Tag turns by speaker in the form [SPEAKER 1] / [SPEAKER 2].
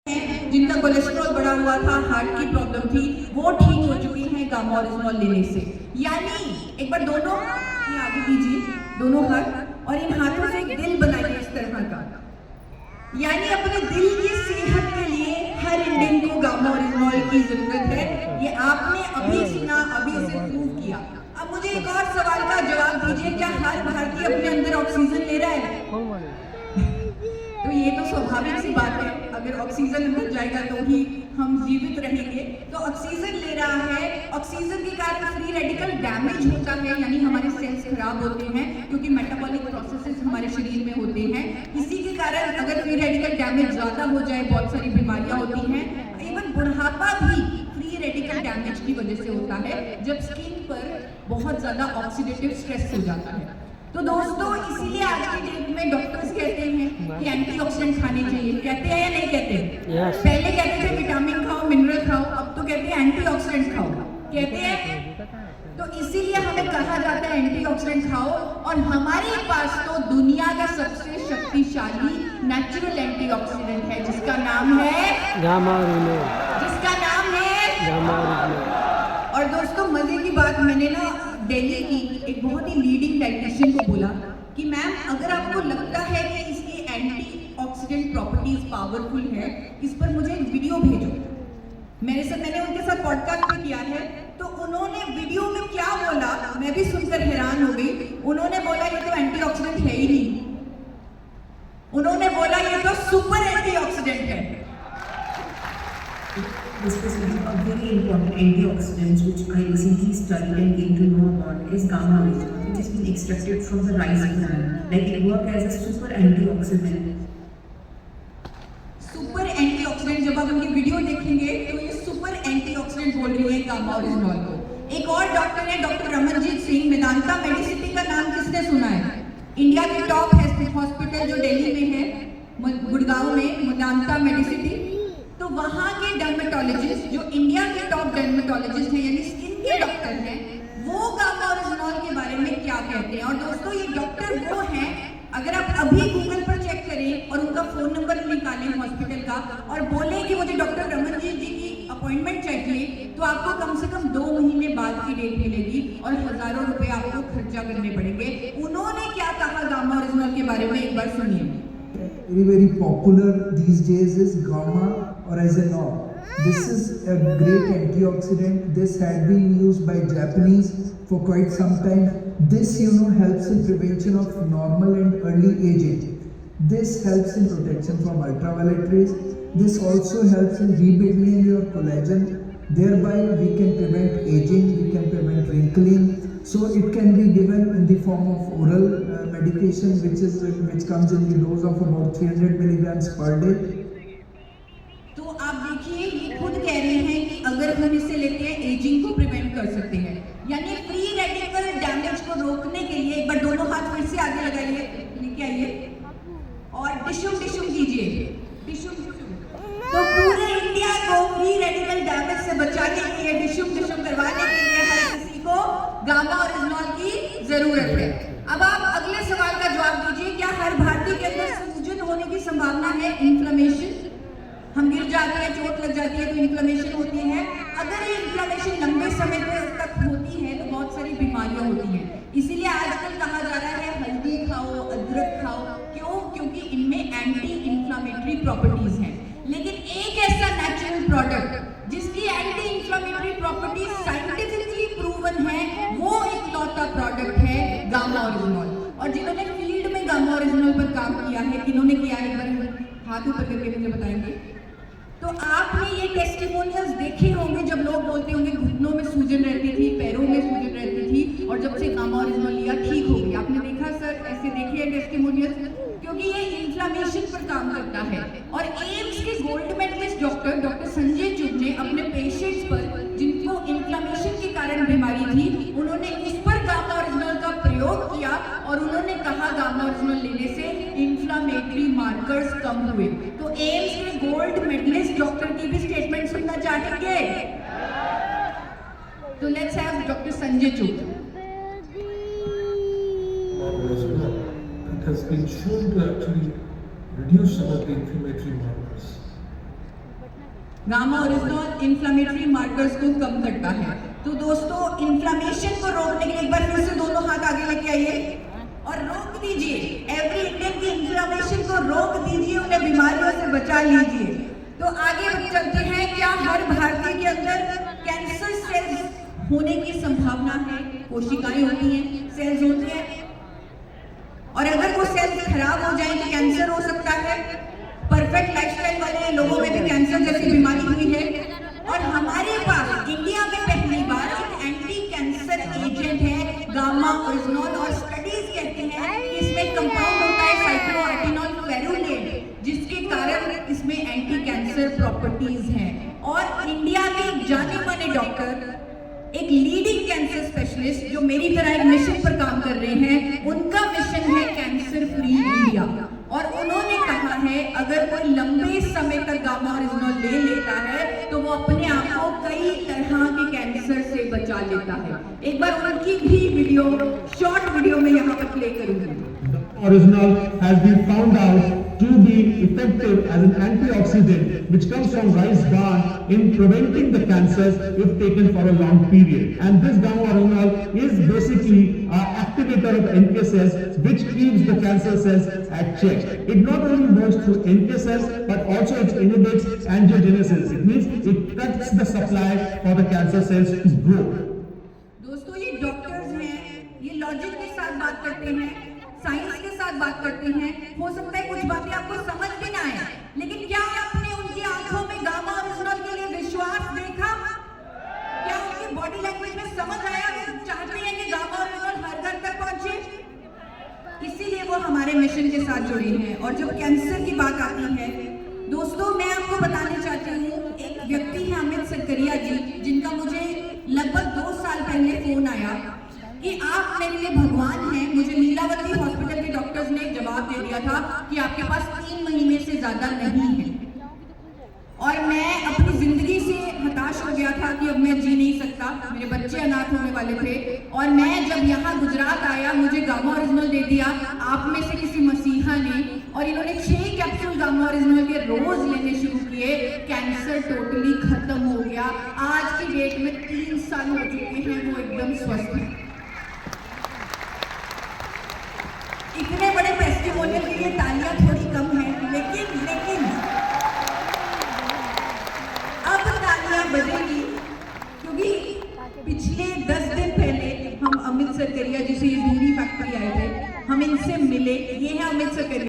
[SPEAKER 1] जिनका कोलेस्ट्रॉल बढ़ा हुआ था, हार्ट की प्रॉब्लम थी, वो ठीक हो चुकी हैं गामा ओरिजिनॉल लेने से। यानी एक बार दोनों ये आगे कीजिए, दोनों हाथ, और इन हाथों से एक दिल बनाइए इस तरह का। यानी अपने दिल की सेहत के लिए हर इंडियन को गामा ओरिजिनॉल की जरूरत है। ये आपने अभी सुना, अभी इसे प्रूव किया। अब मुझे एक और सवाल का जवाब दीजिए, क्या हर भारतीय अपने अंदर ऑक्सीजन ले रहा है? तो ये तो स्वाभाविक सी बात है, अगर ऑक्सीजन अंदर जाएगा तो ही हम जीवित रहेंगे। तो ऑक्सीजन ले रहा है, ऑक्सीजन के कारण फ्री रेडिकल डैमेज होता है, यानी हमारे सेल्स खराब होते हैं, क्योंकि मेटाबॉलिक प्रोसेसेस हमारे शरीर में होते हैं। इसी के कारण अगर फ्री रेडिकल डैमेज ज्यादा हो जाए, बहुत सारी बीमारियां होती हैं। इवन बुढ़ापा भी फ्री रेडिकल डैमेज की वजह से होता है, जब स्किन पर बहुत ज्यादा ऑक्सीडेटिव स्ट्रेस हो जाता है। तो दोस्तों, इसीलिए आज की डेट में डॉक्टर्स कहते हैं कि एंटीऑक्सीडेंट खाने चाहिए। कहते हैं या नहीं कहते? पहले कहते थे विटामिन खाओ, मिनरल खाओ, अब तो कहते हैं एंटीऑक्सीडेंट खाओ। कहते हैं? तो इसीलिए हमें कहा जाता है एंटीऑक्सीडेंट खाओ। और हमारे पास तो दुनिया का सबसे शक्तिशाली नेचुरल एंटीऑक्सीडेंट है, जिसका नाम है गामा ओरिजिनॉल। जिसका नाम है गामा ओरिजिनॉल। और दोस्तों, मजे की बात, मैंने ना दिल्ली की एक बहुत ही लीडिंग डाइटिशियन को बोला कि मैम, अगर आपको लगता है कि इसकी एंटीऑक्सीडेंट प्रॉपर्टीज पावरफुल है, इस पर मुझे एक वीडियो भेजो। मैंने उनके साथ पॉडकास्ट भी किया है, तो उन्होंने वीडियो में क्या बोला, मैं भी सुनकर हैरान हो गई। उन्होंने बोला ये तो एंटीऑक्सीडेंट है ही नहीं, उन्होंने बोला ये तो सुपर एंटीऑक्सीडेंट है।
[SPEAKER 2] Especially a very important antioxidant which I recently studied and came to know about is gamma oryzanol, which has been extracted from the rice bran. Like it works as a super antioxidant.
[SPEAKER 1] Super antioxidant, जब आप उनकी video देखेंगे तो ये super antioxidant बोल रही है gamma oryzanol को। एक और डॉक्टर है, डॉक्टर रमनजीत सिंह, मेदांता मेडिसिटी का नाम किसने सुना है? इंडिया के टॉप हॉस्पिटल जो दिल्ली में है, गुड़गांव में, मेदांता मेडिसिटी। तो वहाँ के डर्मेटोलॉजिस्ट, जो इंडिया के टॉप डर्मेटोलॉजिस्ट हैं, यानी स्किन के डॉक्टर हैं, वो गामा ओरिजिनॉल के बारे में क्या कहते हैं। और दोस्तों, ये डॉक्टर वो हैं, अगर आप अभी गूगल पर चेक करें और उनका फोन नंबर निकालें हॉस्पिटल का और बोलें कि मुझे डॉक्टर रमनजीत जी की अपॉइंटमेंट चाहिए, तो आपको कम से कम 2 महीने बाद की डेट मिलेगी और हजारों रुपए आपको खर्चा करने पड़ेंगे। उन्होंने क्या कहा गामा ओरिजिनॉल के बारे में, एक बार सुनिए।
[SPEAKER 3] Very popular these days is gamma oryzanol. This is a great antioxidant. This had been used by Japanese for quite some time. This helps in prevention of normal and early aging. This helps in protection from ultraviolet rays. This also helps in rebuilding your collagen. Thereby we can prevent aging, we can prevent wrinkling. So it can be given in the form of oral medication, which comes in the dose of about 300 milligrams per day.
[SPEAKER 1] तो आप देखिए, ये खुद कह रहे हैं कि अगर हम इसे लेते हैं एजिंग को प्रिवेंट कर सकते हैं, यानी फ्री रेडिकल डैमेज को रोकने के लिए। एक बार दोनों हाथ फिर से आगे लगाइए, लेके आइए और डिशुम डिशुम कीजिए, डिशुम डिशुम। तो पूरे इंडिया को फ्री रेडिकल डैमेज से बचाने के लिए, डिशुम डिशुम करवाने के लिए हर किसी को गामा ओरिजिनॉल की जरूरत है। अब आप अगले सवाल का जवाब दीजिए, क्या हर भारतीय के अंदर सूजन होने की संभावना है? इन्फ्लेमेशन, हम गिर जाते हैं, चोट लग जाती है तो इन्फ्लेमेशन होती है। अगर ये इन्फ्लेमेशन लंबे समय तक होती है तो बहुत सारी बीमारियां होती हैं। इसीलिए आजकल कहा जा रहा है हल्दी खाओ, अदरक खाओ। क्यों? क्योंकि इनमें एंटी इन्फ्लेमेटरी प्रॉपर्टीज हैं। लेकिन एक ऐसा नेचुरल प्रोडक्ट जिसकी anti inflammatory properties scientifically proven है, वो इकलौता प्रोडक्ट है गामा ओरिजिनॉल। और जिन्होंने फील्ड में गामा ओरिजिनॉल पर काम किया है, किन्होंने किया है, एक बार हाथ ऊपर करके मुझे बताएंगे। तो आपने ये टेस्टिमोनियल्स देखे होंगे, जब लोग बोलते होंगे घुटनों में सूजन रहती थी, पैरों में सूजन रहती थी, और जब से गामा ओरिजिनॉल लिया ठीक हो गई। आपने देखा सर, ऐसे देखे हैं टेस्टिमोनियल्स, क्योंकि ये इन्फ्लेमेशन पर काम करता है। और एम्स के गोल्ड मेडलिस्ट डॉक्टर संजय चुग ने अपने पेशेंट्स पर, जिनको इन्फ्लेमेशन के कारण बीमारी थी, उन्होंने इस पर गामा ओरिजिनॉल का प्रयोग किया और उन्होंने कहा गामा ओरिजिनॉल लेने से इन्फ्लेमेटरी मार्कर्स कम हुए। तो एम्स के गोल्ड मेडलिस्ट डॉक्टर की भी स्टेटमेंट सुनना चाहेंगे? तो let's have doctor Sanjay Chugh.
[SPEAKER 4] It has been shown to actually reduce some of the inflammatory markers.
[SPEAKER 1] Gamma original inflammatory markers को कम करता है। तो दोस्तों, इन्फ्लेमेशन को रोकने के लिए एक बार फिर से दोनों हाथ आगे लेके आइए और रोक दीजिए। एवरी इंडियन की इन्फ्लेमेशन को रोक दीजिए, उन्हें बीमारियों से बचा लीजिए। तो आगे चलते हैं। क्या हर भारतीय के अंदर कैंसर सेल्स होने की संभावना है? कोशिकाएं होती हैं, सेल्स होते हैं, और अगर वो सेल्स खराब हो जाए तो कैंसर हो सकता है। परफेक्ट लाइफस्टाइल वाले लोगों में भी कैंसर जैसी बीमारी हुई है, और हमारे पास इंडिया में पहली बार एक एंटी कैंसर एजेंट है गामा ओरिजिनल, और स्टडीज कहते हैं कि इसमें कंपाउंड होता है साइक्लोएटिनॉल फेरुलेट, जिसके कारण इसमें एंटी कैंसर प्रॉपर्टीज हैं। और इंडिया के एक जाने माने डॉक्टर, एक लीडिंग कैंसर स्पेशलिस्ट जो मेरी तरह एक मिशन पर काम कर रहे हैं, उनका मिशन है कैंसर फ्री इंडिया, और उन्होंने कहा है अगर कोई लंबे समय तक गामा ओरिजिनल ले लेता है तो वो अपने आप को कई तरह के कैंसर से बचा लेता है। एक बार उनकी भी वीडियो, शॉर्ट वीडियो में यहाँ पर प्ले करूंगी।
[SPEAKER 4] Original has been found out to be effective as an antioxidant which comes from rice bran in preventing the cancers if taken for a long period. And this gamma oryginal is basically an activator of NK cells which keeps the cancer cells at check. It not only works through NK cells but also it inhibits angiogenesis. It means it cuts the supply for the cancer cells to grow.
[SPEAKER 1] दोस्तों, ये doctors हैं, ये logic के साथ बात करते हैं, science के साथ बात करते हैं। हो सकता है कुछ बातें आपको समझ भी ना आए, लेकिन क्या आपने उनकी आंखों में गामा ओरिजिनल के लिए विश्वास देखा? क्या उनकी बॉडी लैंग्वेज में समझ आया कि वो चाहते हैं कि गामा ओरिजिनल हर घर तक पहुंचे? इसीलिए वो हमारे मिशन के साथ जुड़े हैं। और जब कैंसर की बात आती है दोस्तों, मैं आपको बताना चाहती हूँ, एक व्यक्ति है अमित सकरिया जी, जिनका मुझे लगभग 2 साल पहले फोन आया कि आप मेरे लिए भगवान हैं। मुझे लीलावती हॉस्पिटल के डॉक्टर्स ने जवाब दे दिया था कि आपके पास 3 महीने से ज्यादा नहीं है, और मैं अपनी जिंदगी से हताश हो गया था कि अब मैं जी नहीं सकता। मेरे बच्चे अनाथ होने वाले थे, और मैं जब यहाँ गुजरात आया, मुझे गामा ओरिजिनल दे दिया आप में से किसी मसीहा ने, और इन्होंने 6 कैप्सूल गामा ओरिजिनल के रोज लेने शुरू किए। कैंसर टोटली खत्म हो गया। आज की डेट में 3 साल हो चुके हैं, वो एकदम स्वस्थ है। इतने बड़े टेस्टिमोनियल के लिए तालियां थोड़ी कम है, लेकिन अब तालियां बजेगी, क्योंकि पिछले 10 दिन पहले हम अमित सकरिया जी से ये दूरी फैक्ट्री आए थे, हम इनसे मिले। ये है अमित सकरिया।